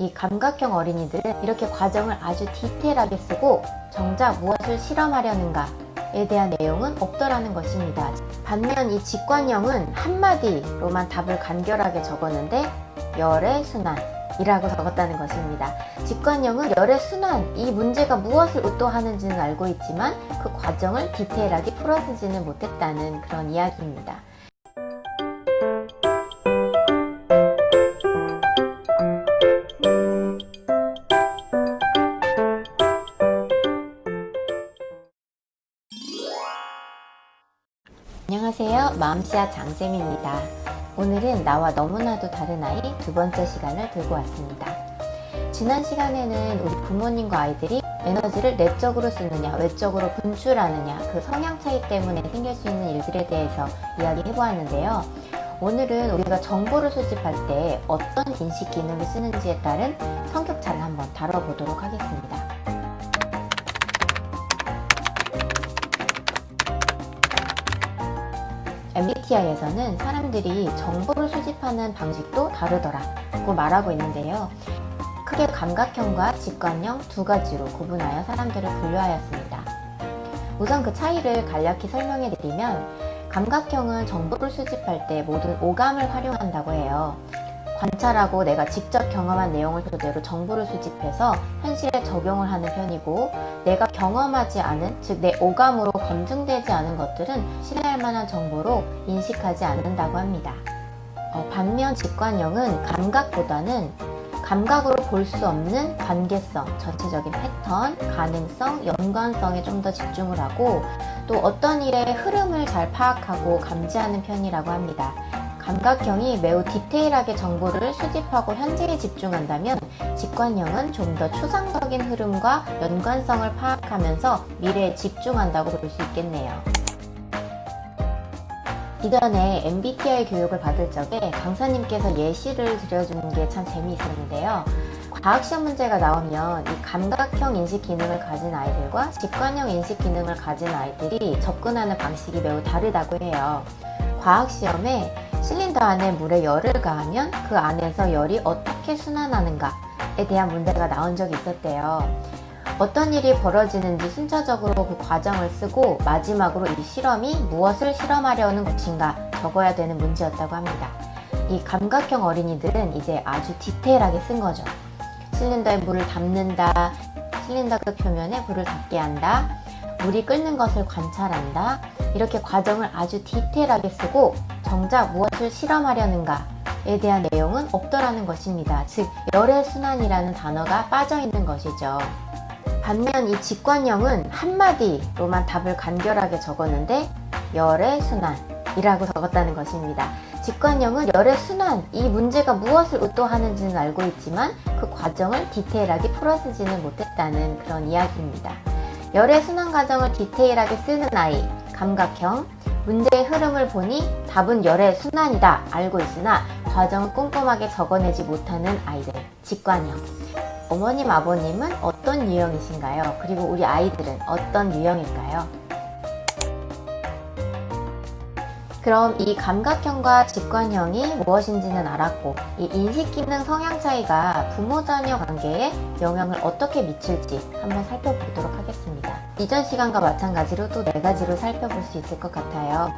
이 감각형 어린이들은 이렇게 과정을 아주 디테일하게 쓰고 정작 무엇을 실험하려는가에 대한 내용은 없더라는 것입니다. 반면 이 직관형은 한마디로만 답을 간결하게 적었는데 열의 순환이라고 적었다는 것입니다. 직관형은 열의 순환, 이 문제가 무엇을 의도하는지는 알고 있지만 그 과정을 디테일하게 풀어쓰지는 못했다는 그런 이야기입니다. 안녕하세요. 마음씨앗 장쌤입니다. 오늘은 나와 너무나도 다른 아이 두 번째 시간을 들고 왔습니다. 지난 시간에는 우리 부모님과 아이들이 에너지를 내적으로 쓰느냐 외적으로 분출하느냐 그 성향 차이 때문에 생길 수 있는 일들에 대해서 이야기해 보았는데요. 오늘은 우리가 정보를 수집할 때 어떤 인식 기능을 쓰는지에 따른 성격차를 한번 다뤄보도록 하겠습니다. MBTI에서는 사람들이 정보를 수집하는 방식도 다르더라고 말하고 있는데요. 크게 감각형과 직관형 두 가지로 구분하여 사람들을 분류하였습니다. 우선 그 차이를 간략히 설명해 드리면 감각형은 정보를 수집할 때 모든 오감을 활용한다고 해요. 관찰하고 내가 직접 경험한 내용을 토대로 정보를 수집해서 현실에 적용을 하는 편이고, 내가 경험하지 않은, 즉 내 오감으로 검증되지 않은 것들은 신뢰할 만한 정보로 인식하지 않는다고 합니다. 반면 직관형은 감각보다는 감각으로 볼 수 없는 관계성, 전체적인 패턴, 가능성, 연관성에 좀 더 집중을 하고, 또 어떤 일의 흐름을 잘 파악하고 감지하는 편이라고 합니다. 감각형이 매우 디테일하게 정보를 수집하고 현재에 집중한다면 직관형은 좀 더 추상적인 흐름과 연관성을 파악하면서 미래에 집중한다고 볼 수 있겠네요. 이전에 MBTI 교육을 받을 적에 강사님께서 예시를 들려주는 게 참 재미있었는데요. 과학시험 문제가 나오면 이 감각형 인식 기능을 가진 아이들과 직관형 인식 기능을 가진 아이들이 접근하는 방식이 매우 다르다고 해요. 과학시험에 실린더 안에 물에 열을 가하면 그 안에서 열이 어떻게 순환하는가에 대한 문제가 나온 적이 있었대요. 어떤 일이 벌어지는지 순차적으로 그 과정을 쓰고 마지막으로 이 실험이 무엇을 실험하려는 것인가 적어야 되는 문제였다고 합니다. 이 감각형 어린이들은 이제 아주 디테일하게 쓴 거죠. 실린더에 물을 담는다, 실린더 그 표면에 불을 닿게 한다, 물이 끓는 것을 관찰한다, 이렇게 과정을 아주 디테일하게 쓰고 정작 무엇을 실험하려는가에 대한 내용은 없더라는 것입니다. 즉 열의 순환이라는 단어가 빠져있는 것이죠. 반면 이 직관형은 한마디로만 답을 간결하게 적었는데 열의 순환이라고 적었다는 것입니다. 직관형은 열의 순환, 이 문제가 무엇을 의도하는지는 알고 있지만 그 과정을 디테일하게 풀어쓰지는 못했다는 그런 이야기입니다. 열의 순환 과정을 디테일하게 쓰는 아이, 감각형, 문제의 흐름을 보니 답은 열의 순환이다 알고 있으나 과정을 꼼꼼하게 적어내지 못하는 아이들, 직관형. 어머님, 아버님은 어떤 유형이신가요? 그리고 우리 아이들은 어떤 유형일까요? 그럼 이 감각형과 직관형이 무엇인지는 알았고, 이 인식기능 성향 차이가 부모-자녀 관계에 영향을 어떻게 미칠지 한번 살펴보도록 하겠습니다. 이전 시간과 마찬가지로 또 4가지로 살펴볼 수 있을 것 같아요.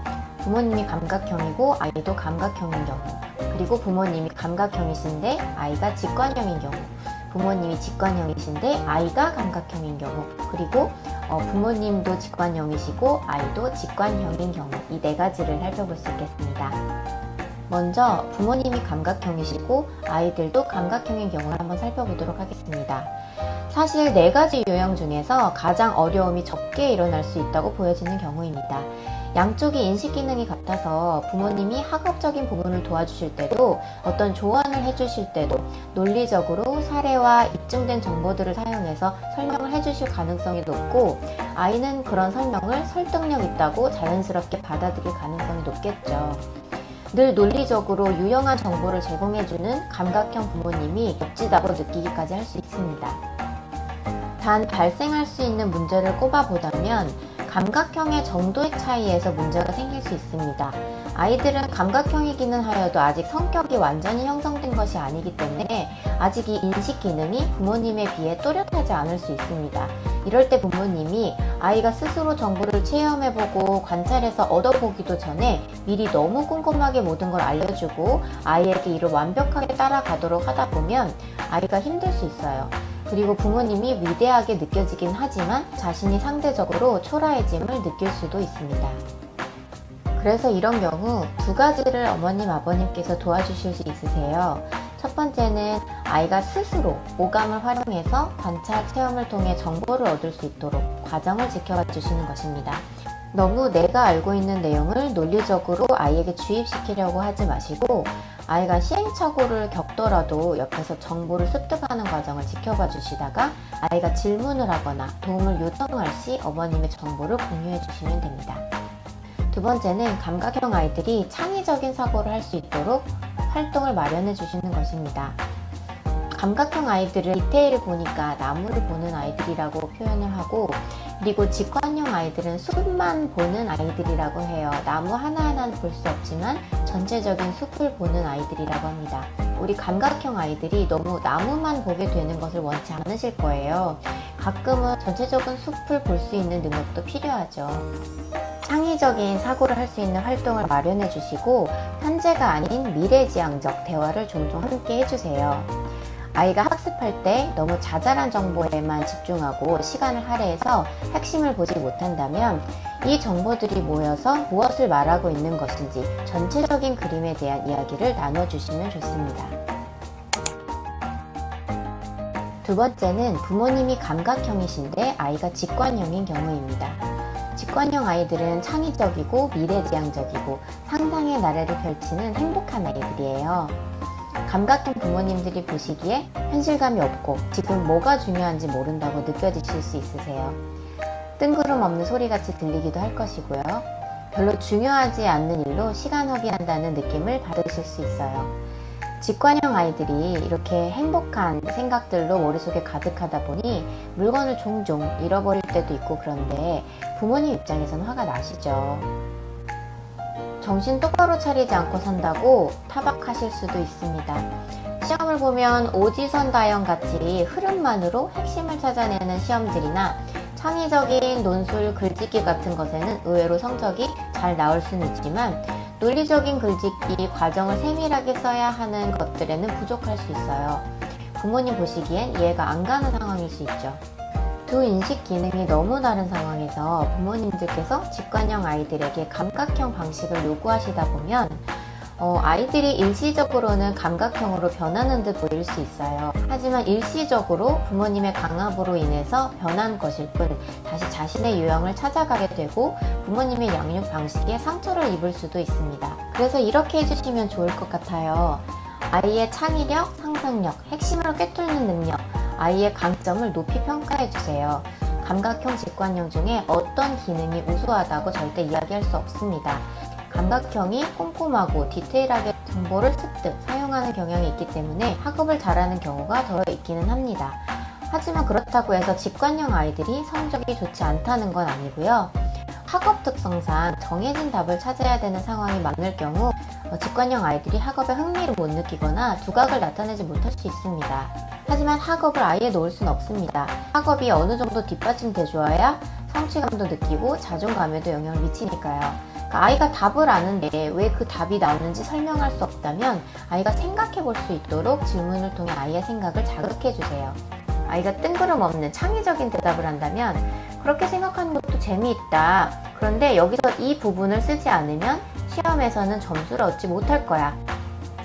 부모님이 감각형이고 아이도 감각형인 경우, 그리고 부모님이 감각형이신데 아이가 직관형인 경우, 부모님이 직관형이신데 아이가 감각형인 경우, 그리고 부모님도 직관형이시고 아이도 직관형인 경우, 이 4가지를 살펴볼 수 있겠습니다. 먼저 부모님이 감각형이시고 아이들도 감각형인 경우를 한번 살펴보도록 하겠습니다. 사실 4가지 유형 중에서 가장 어려움이 적게 일어날 수 있다고 보여지는 경우입니다. 양쪽이 인식 기능이 같아서 부모님이 학업적인 부분을 도와주실 때도, 어떤 조언을 해주실 때도 논리적으로 사례와 입증된 정보들을 사용해서 설명을 해주실 가능성이 높고, 아이는 그런 설명을 설득력 있다고 자연스럽게 받아들일 가능성이 높겠죠. 늘 논리적으로 유용한 정보를 제공해주는 감각형 부모님이 멋지다고 느끼기까지 할 수 있습니다. 단 발생할 수 있는 문제를 꼽아보자면 감각형의 정도의 차이에서 문제가 생길 수 있습니다. 아이들은 감각형이기는 하여도 아직 성격이 완전히 형성된 것이 아니기 때문에 아직 이 인식 기능이 부모님에 비해 또렷하지 않을 수 있습니다. 이럴 때 부모님이 아이가 스스로 정보를 체험해보고 관찰해서 얻어보기도 전에 미리 너무 꼼꼼하게 모든 걸 알려주고 아이에게 이를 완벽하게 따라가도록 하다 보면 아이가 힘들 수 있어요. 그리고 부모님이 위대하게 느껴지긴 하지만 자신이 상대적으로 초라해짐을 느낄 수도 있습니다. 그래서 이런 경우 두 가지를 어머님, 아버님께서 도와주실 수 있으세요. 첫 번째는 아이가 스스로 오감을 활용해서 관찰, 체험을 통해 정보를 얻을 수 있도록 과정을 지켜봐 주시는 것입니다. 너무 내가 알고 있는 내용을 논리적으로 아이에게 주입시키려고 하지 마시고 아이가 시행착오를 겪더라도 옆에서 정보를 습득하는 과정을 지켜봐 주시다가 아이가 질문을 하거나 도움을 요청할 시 어머님의 정보를 공유해 주시면 됩니다. 두 번째는 감각형 아이들이 창의적인 사고를 할 수 있도록 활동을 마련해 주시는 것입니다. 감각형 아이들은 디테일을 보니까 나무를 보는 아이들이라고 표현을 하고, 그리고 직관형 아이들은 숲만 보는 아이들이라고 해요. 나무 하나하나는 볼 수 없지만 전체적인 숲을 보는 아이들이라고 합니다. 우리 감각형 아이들이 너무 나무만 보게 되는 것을 원치 않으실 거예요. 가끔은 전체적인 숲을 볼 수 있는 능력도 필요하죠. 창의적인 사고를 할 수 있는 활동을 마련해 주시고 현재가 아닌 미래지향적 대화를 종종 함께 해주세요. 아이가 학습할 때 너무 자잘한 정보에만 집중하고 시간을 할애해서 핵심을 보지 못한다면 이 정보들이 모여서 무엇을 말하고 있는 것인지 전체적인 그림에 대한 이야기를 나눠주시면 좋습니다. 두 번째는 부모님이 감각형이신데 아이가 직관형인 경우입니다. 직관형 아이들은 창의적이고 미래지향적이고 상상의 나래를 펼치는 행복한 아이들이에요. 감각형 부모님들이 보시기에 현실감이 없고 지금 뭐가 중요한지 모른다고 느껴지실 수 있으세요. 뜬구름 없는 소리같이 들리기도 할 것이고요. 별로 중요하지 않는 일로 시간 허비한다는 느낌을 받으실 수 있어요. 직관형 아이들이 이렇게 행복한 생각들로 머릿속에 가득하다 보니 물건을 종종 잃어버릴 때도 있고, 그런데 부모님 입장에서는 화가 나시죠. 정신 똑바로 차리지 않고 산다고 타박하실 수도 있습니다. 시험을 보면 오지선다형 같이 흐름만으로 핵심을 찾아내는 시험들이나 창의적인 논술, 글짓기 같은 것에는 의외로 성적이 잘 나올 수는 있지만 논리적인 글짓기, 과정을 세밀하게 써야 하는 것들에는 부족할 수 있어요. 부모님 보시기엔 이해가 안 가는 상황일 수 있죠. 두 인식 기능이 너무 다른 상황에서 부모님들께서 직관형 아이들에게 감각형 방식을 요구하시다 보면 아이들이 일시적으로는 감각형으로 변하는 듯 보일 수 있어요. 하지만 일시적으로 부모님의 강압으로 인해서 변한 것일 뿐 다시 자신의 유형을 찾아가게 되고 부모님의 양육 방식에 상처를 입을 수도 있습니다. 그래서 이렇게 해주시면 좋을 것 같아요. 아이의 창의력, 상상력, 핵심을 꿰뚫는 능력, 아이의 강점을 높이 평가해주세요. 감각형, 직관형 중에 어떤 기능이 우수하다고 절대 이야기할 수 없습니다. 감각형이 꼼꼼하고 디테일하게 정보를 습득, 사용하는 경향이 있기 때문에 학업을 잘하는 경우가 더 있기는 합니다. 하지만 그렇다고 해서 직관형 아이들이 성적이 좋지 않다는 건 아니고요. 학업 특성상 정해진 답을 찾아야 되는 상황이 많을 경우 직관형 아이들이 학업에 흥미를 못 느끼거나 두각을 나타내지 못할 수 있습니다. 하지만 학업을 아예 놓을 수는 없습니다. 학업이 어느 정도 뒷받침돼 줘야 성취감도 느끼고 자존감에도 영향을 미치니까요. 아이가 답을 아는데 왜 그 답이 나오는지 설명할 수 없다면 아이가 생각해 볼 수 있도록 질문을 통해 아이의 생각을 자극해 주세요. 아이가 뜬구름 없는 창의적인 대답을 한다면 그렇게 생각하는 것도 재미있다. 그런데 여기서 이 부분을 쓰지 않으면 시험에서는 점수를 얻지 못할 거야.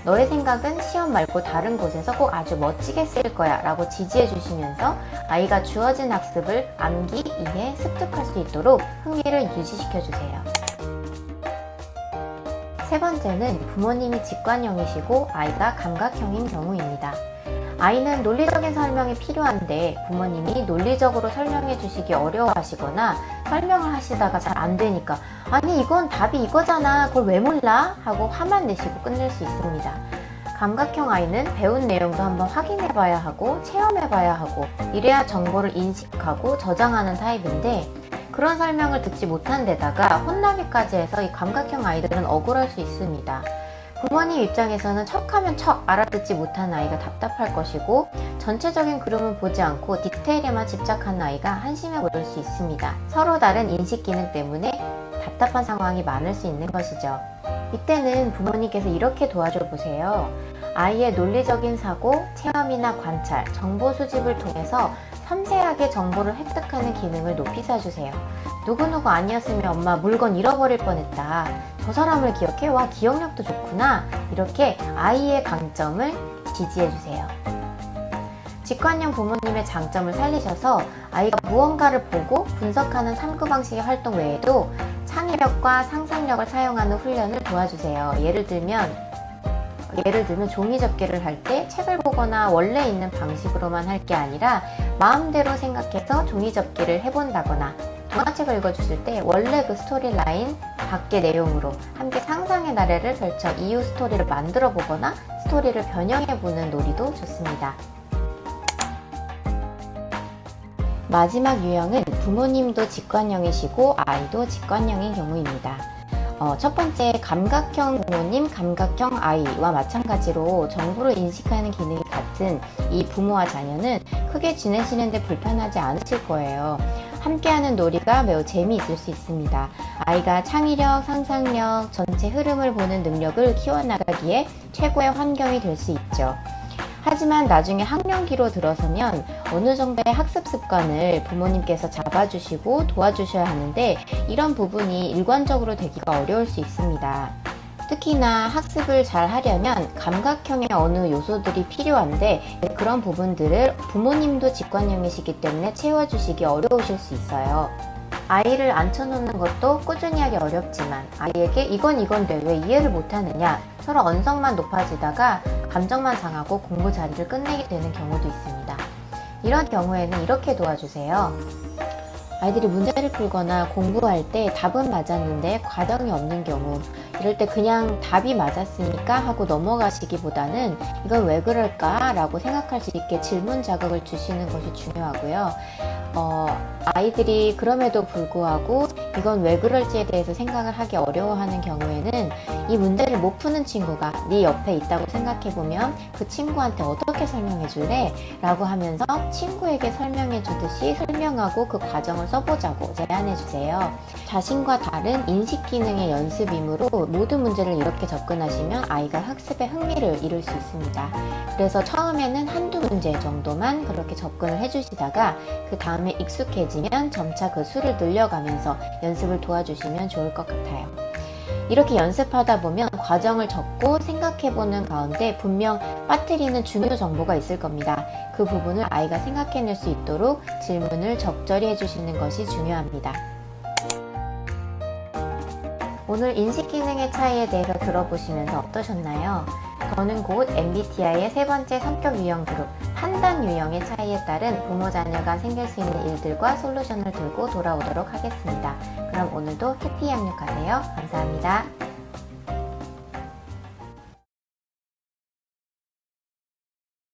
너의 생각은 시험 말고 다른 곳에서 꼭 아주 멋지게 쓰일 거야 라고 지지해 주시면서 아이가 주어진 학습을 암기, 이해, 습득할 수 있도록 흥미를 유지시켜 주세요. 세 번째는 부모님이 직관형이시고 아이가 감각형인 경우입니다. 아이는 논리적인 설명이 필요한데 부모님이 논리적으로 설명해 주시기 어려워하시거나 설명을 하시다가 잘 안 되니까 아니 이건 답이 이거잖아 그걸 왜 몰라? 하고 화만 내시고 끝낼 수 있습니다. 감각형 아이는 배운 내용도 한번 확인해 봐야 하고 체험해 봐야 하고 이래야 정보를 인식하고 저장하는 타입인데 그런 설명을 듣지 못한 데다가 혼나기까지 해서 이 감각형 아이들은 억울할 수 있습니다. 부모님 입장에서는 척하면 척 알아듣지 못한 아이가 답답할 것이고, 전체적인 그림을 보지 않고 디테일에만 집착하는 아이가 한심해 보일 수 있습니다. 서로 다른 인식 기능 때문에 답답한 상황이 많을 수 있는 것이죠. 이때는 부모님께서 이렇게 도와줘 보세요. 아이의 논리적인 사고, 체험이나 관찰, 정보 수집을 통해서 섬세하게 정보를 획득하는 기능을 높이 사주세요. 누구누구 아니었으면 엄마 물건 잃어버릴 뻔했다. 저 사람을 기억해? 와, 기억력도 좋구나. 이렇게 아이의 강점을 지지해주세요. 직관형 부모님의 장점을 살리셔서 아이가 무언가를 보고 분석하는 탐구 방식의 활동 외에도 창의력과 상상력을 사용하는 훈련을 도와주세요. 예를 들면 종이 접기를 할 때 책을 보거나 원래 있는 방식으로만 할 게 아니라 마음대로 생각해서 종이 접기를 해본다거나, 동화책을 읽어주실 때 원래 그 스토리 라인 밖의 내용으로 함께 상상의 나래를 펼쳐 이후 스토리를 만들어 보거나 스토리를 변형해 보는 놀이도 좋습니다. 마지막 유형은 부모님도 직관형이시고 아이도 직관형인 경우입니다. 첫 번째, 감각형 부모님, 감각형 아이와 마찬가지로 정보를 인식하는 기능이 같은 이 부모와 자녀는 크게 지내시는데 불편하지 않으실 거예요. 함께하는 놀이가 매우 재미있을 수 있습니다. 아이가 창의력, 상상력, 전체 흐름을 보는 능력을 키워나가기에 최고의 환경이 될 수 있죠. 하지만 나중에 학령기로 들어서면 어느 정도의 학습 습관을 부모님께서 잡아주시고 도와주셔야 하는데, 이런 부분이 일관적으로 되기가 어려울 수 있습니다. 특히나 학습을 잘 하려면 감각형의 어느 요소들이 필요한데, 그런 부분들을 부모님도 직관형이시기 때문에 채워주시기 어려우실 수 있어요. 아이를 앉혀놓는 것도 꾸준히 하기 어렵지만 아이에게 이건 돼 왜 이해를 못하느냐, 서로 언성만 높아지다가 감정만 상하고 공부 자리를 끝내게 되는 경우도 있습니다. 이런 경우에는 이렇게 도와주세요. 아이들이 문제를 풀거나 공부할 때 답은 맞았는데 과정이 없는 경우, 이럴 때 그냥 답이 맞았으니까 하고 넘어가시기보다는 이건 왜 그럴까 라고 생각할 수 있게 질문 자극을 주시는 것이 중요하고요. 아이들이 그럼에도 불구하고 이건 왜 그럴지에 대해서 생각을 하기 어려워하는 경우에는 이 문제를 못 푸는 친구가 네 옆에 있다고 생각해보면 그 친구한테 어떻게 설명해 줄래? 라고 하면서 친구에게 설명해 주듯이 설명하고 그 과정을 써보자고 제안해 주세요. 자신과 다른 인식 기능의 연습이므로 모든 문제를 이렇게 접근하시면 아이가 학습에 흥미를 잃을 수 있습니다. 그래서 처음에는 한두 문제 정도만 그렇게 접근을 해주시다가 그 다음에 익숙해지면 점차 그 수를 늘려가면서 연습을 도와주시면 좋을 것 같아요. 이렇게 연습하다 보면 과정을 적고 생각해보는 가운데 분명 빠뜨리는 중요 정보가 있을 겁니다. 그 부분을 아이가 생각해낼 수 있도록 질문을 적절히 해주시는 것이 중요합니다. 오늘 인식 기능의 차이에 대해서 들어보시면서 어떠셨나요? 저는 곧 MBTI의 세 번째 성격 유형 그룹, 판단 유형의 차이에 따른 부모 자녀가 생길 수 있는 일들과 솔루션을 들고 돌아오도록 하겠습니다. 그럼 오늘도 해피 양육하세요. 감사합니다.